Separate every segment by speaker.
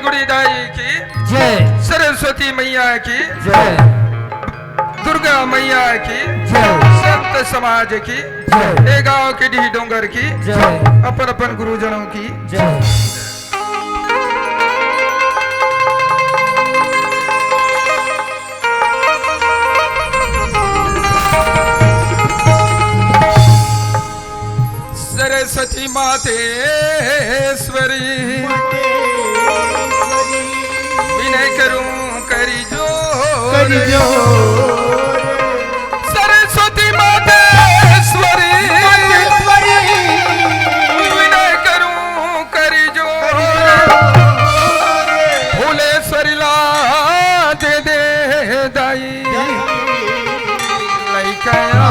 Speaker 1: गुड़ीदाई की
Speaker 2: जय,
Speaker 1: सरस्वती मैया की
Speaker 2: जय,
Speaker 1: दुर्गा मैया की
Speaker 2: जय,
Speaker 1: संत समाज की
Speaker 2: जय,
Speaker 1: ए गांव की ढी डोंगर की
Speaker 2: जय,
Speaker 1: अपन अपन गुरुजनों की
Speaker 2: जय।
Speaker 1: सरस्वती मातेश्वरी विनय करूं करी जो सरस्वती मातेश्वरी विनय करूं करी जो भूलेश्वरी ला दे दे दाई लइकया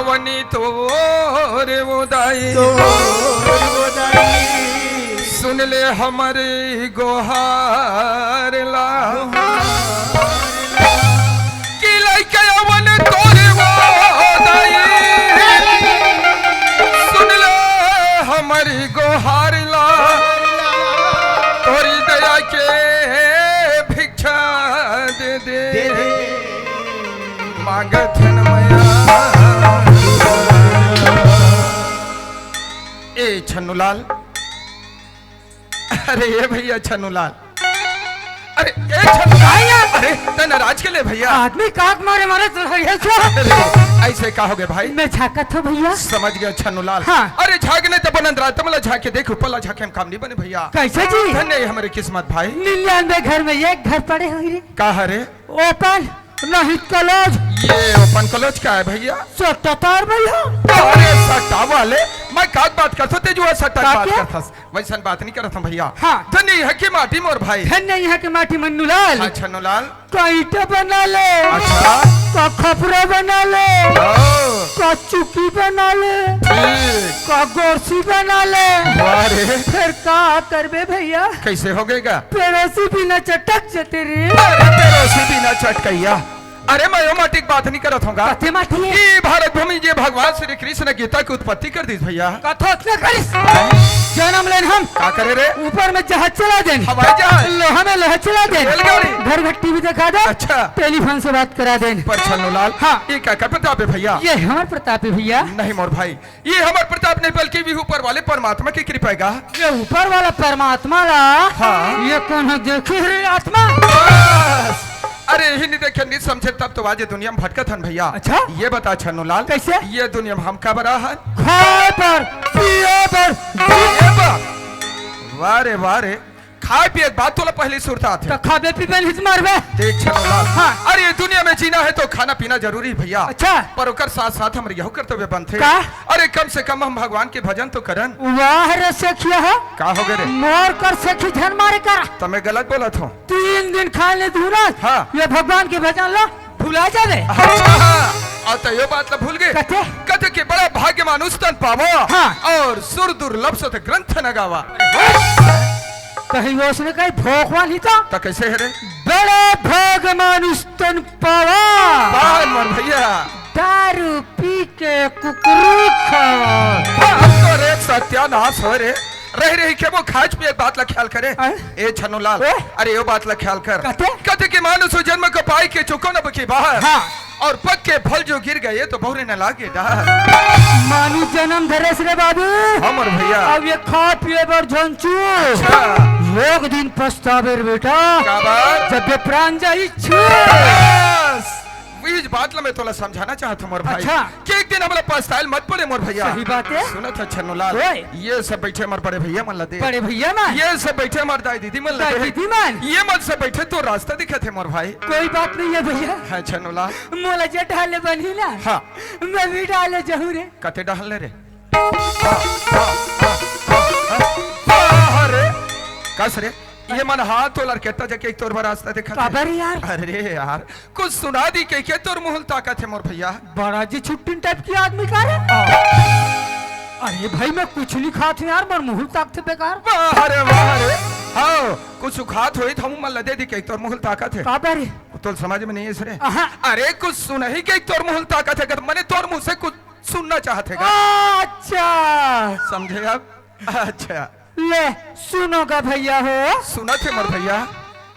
Speaker 1: वनी तो रे वो दाई सुन ले हमारे गोहार ला कि लइका वन तो रे वो दाई सुन ले हमारी गोहार ला तोरी दया के भिक्षा दे दे मांगत मया ए छन्नूलाल, अरे ये भैया छन्नूलाल, अरे ए छन्नूलाल, अरे तो नाराज के ले भैया
Speaker 2: आदमी काक मारे मारे तो
Speaker 1: ऐसे कहोगे भाई?
Speaker 2: मैं झाकत हूँ भैया।
Speaker 1: समझ गया छन्नूलाल।
Speaker 2: हाँ।
Speaker 1: अरे झाकने तो बनन रात मला झाके देख ऊपर झाके हम काम नहीं बने भैया।
Speaker 2: कैसे जी?
Speaker 1: धन्य हमारे किस्मत भाई।
Speaker 2: 99 घर में एक घर पड़े हुए
Speaker 1: कहा रे?
Speaker 2: ओपन नहीं कॉलेज।
Speaker 1: ये ओपन कॉलेज का है भैया?
Speaker 2: सट्टातार भैया।
Speaker 1: अरे सट्टा वाले, मैं काक बात करता ते जो सट्टा बात करता वैसन बात नहीं करता भैया।
Speaker 2: हाँ।
Speaker 1: धन्य है कि माटी मोर भाई।
Speaker 2: धन्य यहाँ के माटी मन्नूलाल।
Speaker 1: हाँ छन्नूलाल।
Speaker 2: का ईटा बना ले।
Speaker 1: अच्छा।
Speaker 2: का खपरा बना ले। का चुकी बना ले। का गोरसी बना ले। फिर का करबे भैया?
Speaker 1: कैसे हो गएगा?
Speaker 2: पेड़ोसी बिना चटक जते रे।
Speaker 1: पेड़ोसी बिना चटकैया। अरे मैं यो माटी की बात नहीं करत हूँगा।
Speaker 2: कथे माटी है?
Speaker 1: ये भारत भूमि जे भगवान श्री कृष्ण गीता की उत्पत्ति कर दी भैया।
Speaker 2: कथोत न करिस। जन्म लेन हम
Speaker 1: का करे रे?
Speaker 2: ऊपर में जहाज चला देन।
Speaker 1: हवाई जहाज?
Speaker 2: लोहा में लोहा चला देन।
Speaker 1: रेलगाड़ी?
Speaker 2: घर घर टीवी दिखा दे।
Speaker 1: अच्छा।
Speaker 2: टेलीफोन से बात करा देन।
Speaker 1: पर छन्नूलाल,
Speaker 2: हाँ।
Speaker 1: ये क्या प्रताप है भैया?
Speaker 2: ये हमार प्रताप है भैया।
Speaker 1: नहीं मोर भाई, ये हमार प्रताप नहीं बल्कि भी ऊपर वाले परमात्मा की कृपा है।
Speaker 2: ये ऊपर वाला परमात्मा ला।
Speaker 1: हाँ।
Speaker 2: ये कौन है देखी रे आत्मा?
Speaker 1: अरे ही नहीं देखे नहीं समझे तब तो आज दुनिया में भटकत हन भैया।
Speaker 2: अच्छा।
Speaker 1: ये बता छन्नूलाल,
Speaker 2: कैसे?
Speaker 1: ये दुनिया में हम का बरा है?
Speaker 2: खाए पर पिए पर
Speaker 1: वारे वारे खाए पिए बात तो पहले सुरता थे।
Speaker 2: तो खाबे पीबे नहीं मरबे।
Speaker 1: देख छन्नूलाल।
Speaker 2: हाँ।
Speaker 1: अरे दुनिया में जीना है तो खाना पीना जरूरी भैया।
Speaker 2: अच्छा।
Speaker 1: पर ओकर साथ साथ हम यहू कर्तव्य बनते।
Speaker 2: का?
Speaker 1: अरे कम से कम हम भगवान के भजन तो करन।
Speaker 2: वाह रे सखिया है।
Speaker 1: का हो गए रे?
Speaker 2: मोर कर सखी धन मारे कर।
Speaker 1: तो मैं गलत बोला था?
Speaker 2: 3 दिन खा ले दूना।
Speaker 1: हाँ।
Speaker 2: ये भगवान के भजन ला भुला जावे।
Speaker 1: अच्छा। और तो ये बात ला भूल गए?
Speaker 2: कथे?
Speaker 1: कथे के बड़ा भाग्य मानुष तन पावो।
Speaker 2: हाँ।
Speaker 1: और सुर दुर्लभ सत ग्रंथ न गावा।
Speaker 2: कहीं वो उसने कहीं भोगवा नहीं था।
Speaker 1: तो कैसे है रे?
Speaker 2: बड़े भोग मानुष तन पावा।
Speaker 1: बाहर मर भैया।
Speaker 2: दारू पी के कुकरू खावा।
Speaker 1: तो रे सत्यानाश हो रे। रह रही के वो खाज पे एक बात ला ख्याल करे। ए छन्नूलाल, अरे यो बात ला ख्याल कर। कथे के मानुष जन्म को पाई के चुको न बकी बाहर।
Speaker 2: हाँ।
Speaker 1: और पग के फल जो गिर गए तो बहुरे न लागे डर।
Speaker 2: मानु जन्म धरे रे बाबू।
Speaker 1: हमर भैया।
Speaker 2: अब ये खा पिए बर झंचू।
Speaker 1: अच्छा।
Speaker 2: लोग दिन पछतावे रे बेटा।
Speaker 1: का बात?
Speaker 2: जब ये प्राण जाई छू।
Speaker 1: इस बात ला मैं तोला समझाना चाहता हूँ मोर भाई।
Speaker 2: अच्छा।
Speaker 1: कि एक दिन हमारा पछताएल मत पड़े मोर भैया।
Speaker 2: सही बात है।
Speaker 1: सुना था छन्नूलाल, ये सब बैठे हमारे बड़े भैया मन लदे।
Speaker 2: बड़े भैया मन?
Speaker 1: ये सब बैठे हमारे दाई दीदी मन लदे।
Speaker 2: दीदी मन?
Speaker 1: ये मन सब बैठे तो रास्ता दिखे थे मोर भाई।
Speaker 2: कोई बात नहीं है भैया।
Speaker 1: है छन्नूलाल।
Speaker 2: मोला जे डाले बनी ना।
Speaker 1: हाँ।
Speaker 2: मैं भी डाले जहू रे।
Speaker 1: कते डाल रे? अरे कस रे? ये मन हाथ तो लड़केता जाके एक तोर रास्ता देखा
Speaker 2: काबर यार?
Speaker 1: अरे यार कुछ सुना दी के तोर मुहल ताकत है मोर भैया।
Speaker 2: बड़ा जी छुट्टी टाइप की आदमी का रे। अरे भाई मैं कुछ नहीं खाते यार, मर मुहल ताकत बेकार।
Speaker 1: वाह रे वाह रे। हाँ कुछ खात होई तो हम मन लदे दी के तोर मुहल ताकत है।
Speaker 2: काबर?
Speaker 1: तो समझ में नहीं है सरे। अरे कुछ सुन ही के तोर मुंह ताकत है कर मैंने तोर मुंह से कुछ सुनना चाहते का।
Speaker 2: अच्छा
Speaker 1: समझे आप? अच्छा
Speaker 2: ले सुनोगा भैया हो।
Speaker 1: सुना थे मोर भैया।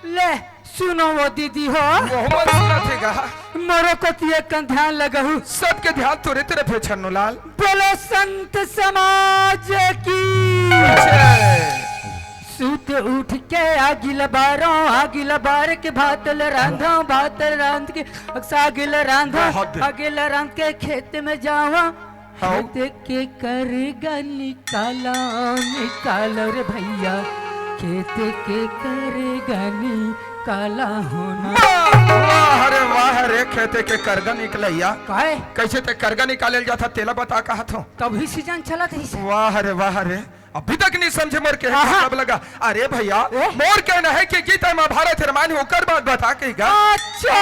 Speaker 2: ले सुनो वो दीदी हो।
Speaker 1: वो मत सुना थे का।
Speaker 2: मोरो को तिये कन ध्यान लगहु।
Speaker 1: सबके ध्यान तोरे तरफ है छन्नू लाल।
Speaker 2: बोलो संत समाज की। सूत उठ के आगिल बार के भातल रांध के आगिल रांध के खेत में जावा खेत के करेगा निकाला रे भैया खेत के करेगा निकाला होना।
Speaker 1: वाह रे खेते के करगा निकलैया।
Speaker 2: काहे
Speaker 1: कैसे ते करगा निकाले जाता तेला बता कहा था
Speaker 2: तभी सीजन चला था।
Speaker 1: वाह रे अभी तक नहीं समझे मोर के मतलब लगा। अरे भैया मोर कहना है कि गीता महाभारत रामायण होकर बात बता के गा।
Speaker 2: अच्छा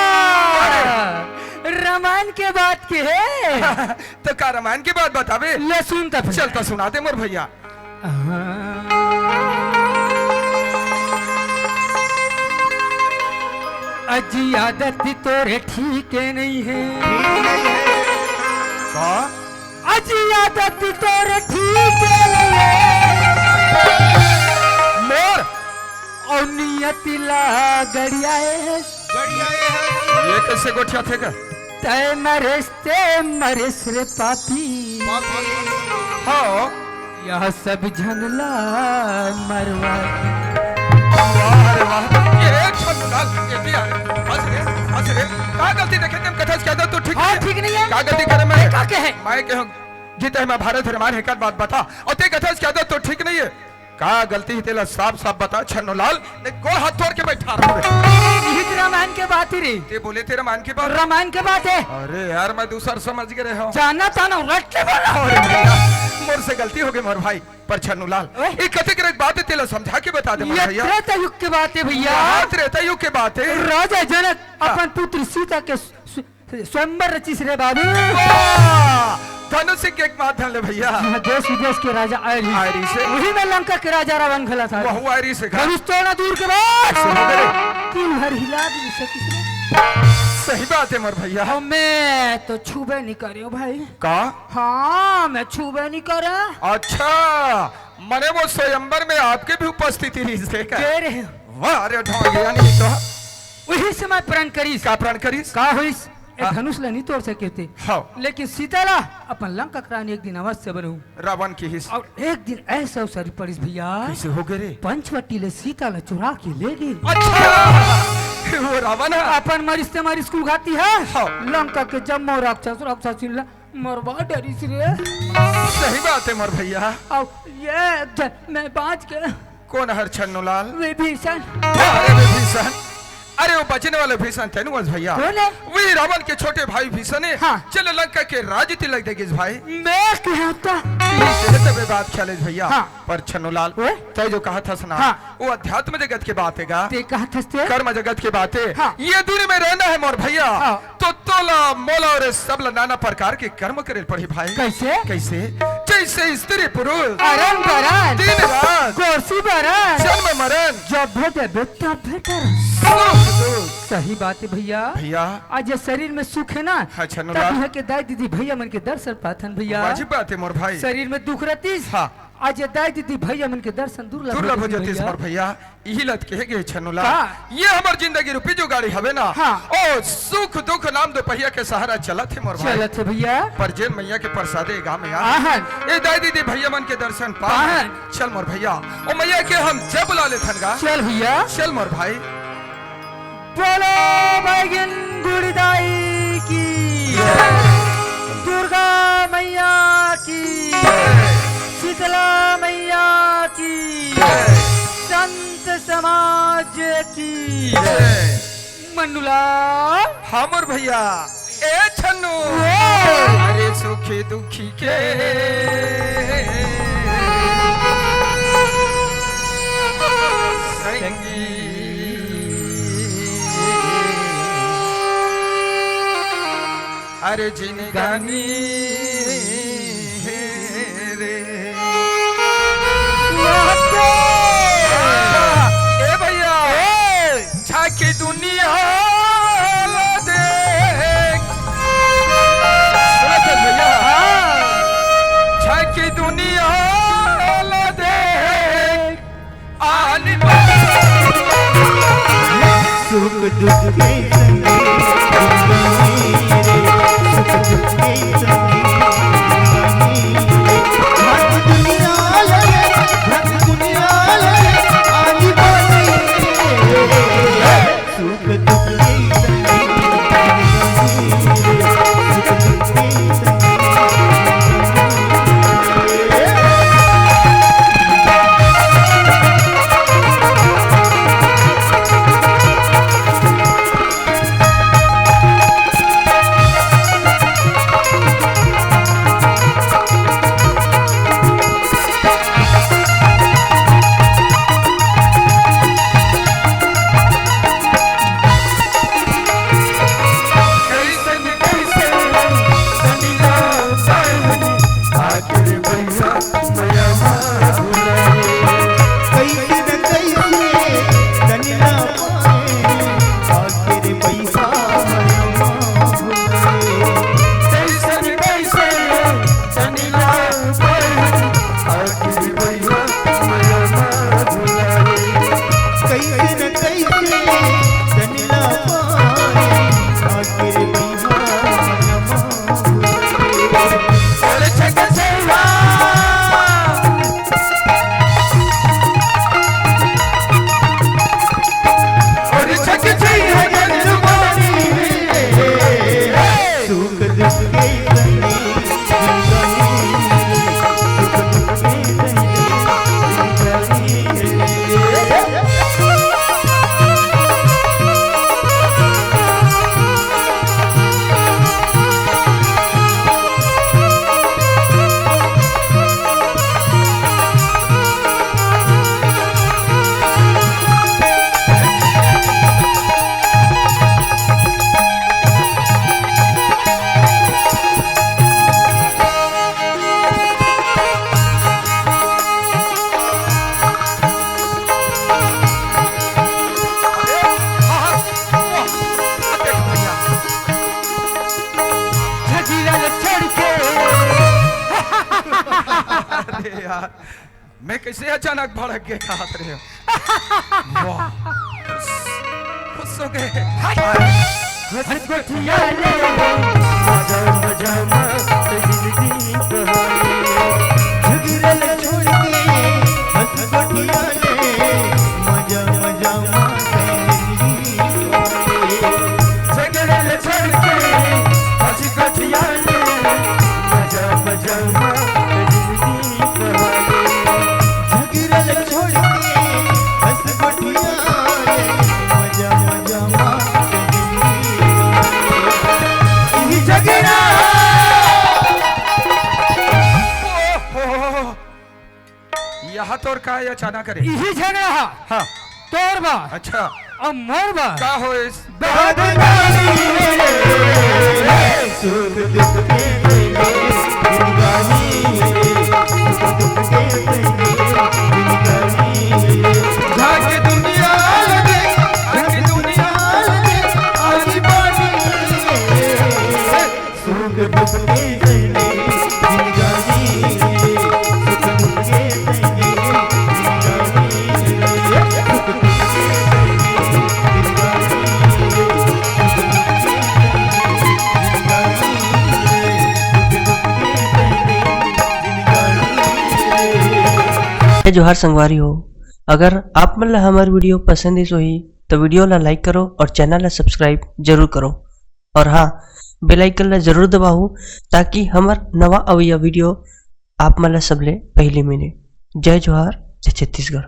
Speaker 2: रामायण के बात के है
Speaker 1: तो का रामायण की बात बतावे।
Speaker 2: ले सुन तब
Speaker 1: चलता सुना दे मोर भैया।
Speaker 2: अजी आदत तोरे ठीक नहीं है। अजी आदत तोरे ठीक नहीं है।
Speaker 1: मोर
Speaker 2: और नियति ला गड़िया है।
Speaker 1: ये कैसे गोठिया थे का?
Speaker 2: तय मरेस रे पापी।
Speaker 1: हाँ
Speaker 2: यह सब झनला मरवा।
Speaker 1: ये छन्नू लाल हंस रे का गलती देखे तुम कथा क्या तो ठीक
Speaker 2: है। ठीक नहीं है।
Speaker 1: का गलती करे मैं
Speaker 2: का के है
Speaker 1: मैं कहूं जीते मैं भारत रामायण है बात बता और ते कथा क्या तो ठीक नहीं है। का गलती है तेला साफ बता छन्नू लाल ने गोड़ हाथ तोड़ के बैठा रहा।
Speaker 2: रामायण के बात ही रे।
Speaker 1: ते बोले थे रामायण की बात।
Speaker 2: रामायण के बात है।
Speaker 1: अरे यार मैं दूसरा समझ गए हो।
Speaker 2: जाना ताना रट के बोला।
Speaker 1: मोर से गलती हो गई मोर भाई पर छन्नू लाल ये कथे की बात है तेला समझा के बता दे भैया।
Speaker 2: ये त्रेता युग के बात है भैया।
Speaker 1: त्रेता युग के बात है।
Speaker 2: राजा जनक अपन पुत्र सीता के स्वयंवर रचिस रे बाबू।
Speaker 1: धनुष के एक बात ले भैया।
Speaker 2: देश विदेश के राजा आयरी से वही में लंका के राजा रावण खला था।
Speaker 1: वह आयरी से
Speaker 2: धनुष तोड़ना दूर के बाद तीन हर हिला दी सकी।
Speaker 1: सही बात है मोर भैया।
Speaker 2: मैं तो छूबे नहीं करे भाई।
Speaker 1: का? हाँ
Speaker 2: मैं छूबे नहीं करा।
Speaker 1: अच्छा मने वो स्वयंवर में आपके भी उपस्थिति रही का? वाह अरे ढोंगिया नहीं तो
Speaker 2: वही समय प्रण करीस।
Speaker 1: का प्रण करीस?
Speaker 2: का होइस धनुष ला नहीं तोड़ सके थे।
Speaker 1: हाँ।
Speaker 2: लेकिन सीताला अपन लंका करानी एक दिन अवश्य बनू।
Speaker 1: रावण की हिस्सा।
Speaker 2: और एक दिन ऐसा अवसर पड़िस भैया।
Speaker 1: कैसे हो गए रे?
Speaker 2: पंचवटी ले सीताला चुरा के ले गई।
Speaker 1: अच्छा वो रावण है
Speaker 2: अपन मरिस ते मरिस कुल घाती है।
Speaker 1: हाँ।
Speaker 2: लंका के जम्मो राक्षस चिल्ला मरवा डरिस रे।
Speaker 1: सही बात है मोर भैया।
Speaker 2: अब ये मैं बाज के
Speaker 1: कौन हर छन्नू लाल?
Speaker 2: विभीषण।
Speaker 1: अरे विभीषण अरे वो बचने वाले भीषण थे भैया। वही रावण के छोटे भाई भीषण है।
Speaker 2: हाँ।
Speaker 1: चलो लंका के राज तिलक देगी भाई।
Speaker 2: मैं कहता
Speaker 1: बात खेले भैया।
Speaker 2: हाँ।
Speaker 1: पर छन्नू लाल तय जो कहा था सुना।
Speaker 2: हाँ।
Speaker 1: वो अध्यात्म जगत की बात है गा।
Speaker 2: कहा था
Speaker 1: कर्म जगत की बात है।
Speaker 2: हाँ।
Speaker 1: ये दूरी में रहना है मोर भैया।
Speaker 2: हाँ।
Speaker 1: तो तोला मोला और सब नाना प्रकार के कर्म करे पड़ी भाई।
Speaker 2: कैसे
Speaker 1: कैसे? जैसे स्त्री पुरुष
Speaker 2: अरन बरन
Speaker 1: दिन रात
Speaker 2: गोरसी बरन
Speaker 1: जन्म मरण
Speaker 2: जब भेटे बेटा बेटर। सही बात है भैया। आज ये शरीर में सुख है ना।
Speaker 1: छन्नू
Speaker 2: तब है के दाई दीदी भैया मन के दर्शन पाथन भैया।
Speaker 1: वाजिब बात है मोर भाई।
Speaker 2: शरीर में दुख रहतीस।
Speaker 1: हाँ।
Speaker 2: आज ये दाई दीदी भैया मन के दर्शन
Speaker 1: दुर्लभ हो जाती मोर भैया। यही लत कहे गए छन्नू लाल। ये हमार जिंदगी रूपी जो गाड़ी हवे ना।
Speaker 2: हाँ।
Speaker 1: ओ सुख दुख नाम दो पहिया के सहारा चलत है मोर भाई।
Speaker 2: चलत है भैया।
Speaker 1: पर जे मैया के प्रसादे गांव में
Speaker 2: आहन
Speaker 1: ए दाई दीदी भैया मन के दर्शन पा। चल मोर भैया ओ मैया के हम जब बुला ले थनगा।
Speaker 2: चल भैया
Speaker 1: चल मोर भाई।
Speaker 2: बोलो बैगन गुड़ीदाई की दुर्गा मैया की शीतला मैया की संत समाज की मन्नुला।
Speaker 1: हाँ मोर भैया। ए छन्नू अरे सुखी दुखी के संगी अरे जिंदगानी रे। ए भैया झाकी दुनिया
Speaker 3: दुख के संगी जिंदगानी रे, सुख दुख के संगी जिंदगानी रे। भक्त दुनिया लगे, भक्त दुनिया लगे, आनी बानी रे, सुख दुख के संगी जिंदगानी रे, सुख दुख के संगी
Speaker 1: यार मैं कैसे अचानक भड़क के हाथ रहे वाह खुश हो गए यहाँ तोर का है अचानक करे
Speaker 2: यही झगड़ा
Speaker 1: हाँ
Speaker 2: तोर बा
Speaker 1: अच्छा
Speaker 2: और मोर बा
Speaker 1: का हो इस
Speaker 3: सुख दुख के जिंदगानी रे, सुख दुख के जिंदगानी रे।
Speaker 1: झाके दुनिया लगे झाके दुनिया लगे
Speaker 3: आनी बानी रे, सुख दुख के जिंदगानी रे, सुख दुख के जिंदगानी रे, सुख दुख के
Speaker 4: जोहार संगवारी हो। अगर आप मन ला हमार वीडियो पसंद है सोही तो वीडियो ला लाइक करो और चैनल ला सब्सक्राइब जरूर करो और हाँ बेल आइकन ला जरूर दबाओ ताकि हमार नवा अवैया वीडियो आप मन ला सबले पहले मिले। जय जोहार, जय छत्तीसगढ़।